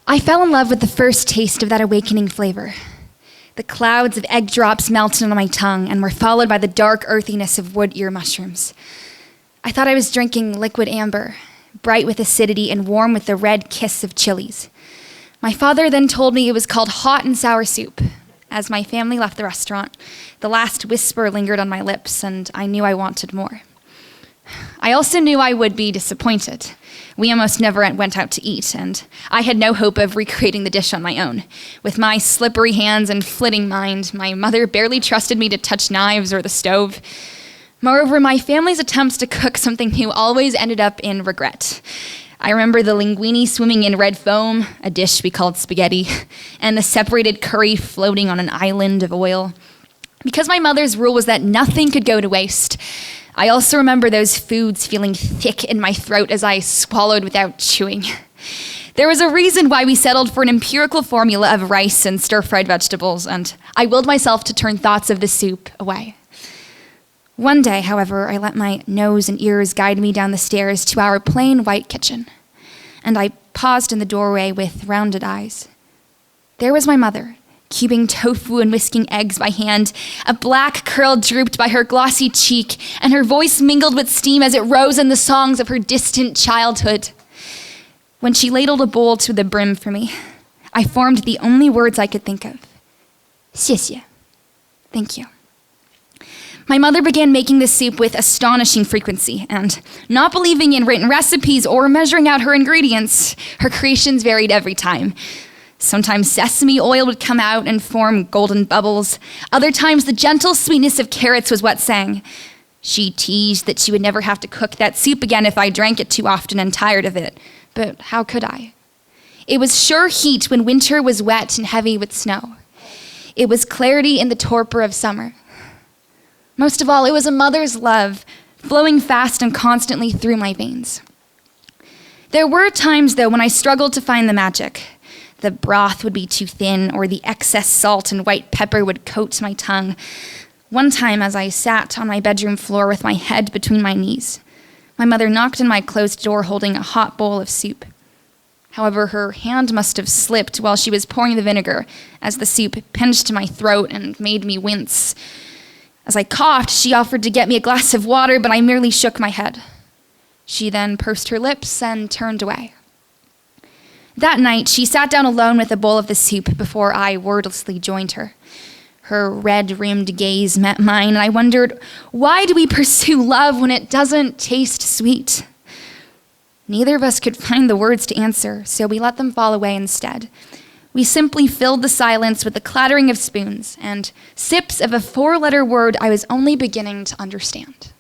I fell in love with the first taste of that awakening flavor. The clouds of egg drops melted on my tongue and were followed by the dark earthiness of wood ear mushrooms. I thought I was drinking liquid amber, bright with acidity and warm with the red kiss of chilies. My father then told me it was called hot and sour soup. As my family left the restaurant, the last whisper lingered on my lips, and I knew I wanted more. I also knew I would be disappointed. We almost never went out to eat, and I had no hope of recreating the dish on my own. With my slippery hands and flitting mind, my mother barely trusted me to touch knives or the stove. Moreover, my family's attempts to cook something new always ended up in regret. I remember the linguine swimming in red foam, a dish we called spaghetti, and the separated curry floating on an island of oil. Because my mother's rule was that nothing could go to waste, I also remember those foods feeling thick in my throat as I swallowed without chewing. There was a reason why we settled for an empirical formula of rice and stir-fried vegetables, and I willed myself to turn thoughts of the soup away. One day, however, I let my nose and ears guide me down the stairs to our plain white kitchen, and I paused in the doorway with rounded eyes. There was my mother, cubing tofu and whisking eggs by hand. A black curl drooped by her glossy cheek, and her voice mingled with steam as it rose in the songs of her distant childhood. When she ladled a bowl to the brim for me, I formed the only words I could think of. 谢谢. Thank you. My mother began making the soup with astonishing frequency, and not believing in written recipes or measuring out her ingredients, her creations varied every time. Sometimes sesame oil would come out and form golden bubbles. Other times the gentle sweetness of carrots was what sang. She teased that she would never have to cook that soup again if I drank it too often and tired of it. But how could I? It was sure heat when winter was wet and heavy with snow. It was clarity in the torpor of summer. Most of all, it was a mother's love flowing fast and constantly through my veins. There were times, though, when I struggled to find the magic. The broth would be too thin, or the excess salt and white pepper would coat my tongue. One time, as I sat on my bedroom floor with my head between my knees, my mother knocked on my closed door holding a hot bowl of soup. However, her hand must have slipped while she was pouring the vinegar, as the soup pinched my throat and made me wince. As I coughed, she offered to get me a glass of water, but I merely shook my head. She then pursed her lips and turned away. That night, she sat down alone with a bowl of the soup before I wordlessly joined her. Her red-rimmed gaze met mine, and I wondered, why do we pursue love when it doesn't taste sweet? Neither of us could find the words to answer, so we let them fall away instead. We simply filled the silence with the clattering of spoons and sips of a four-letter word I was only beginning to understand.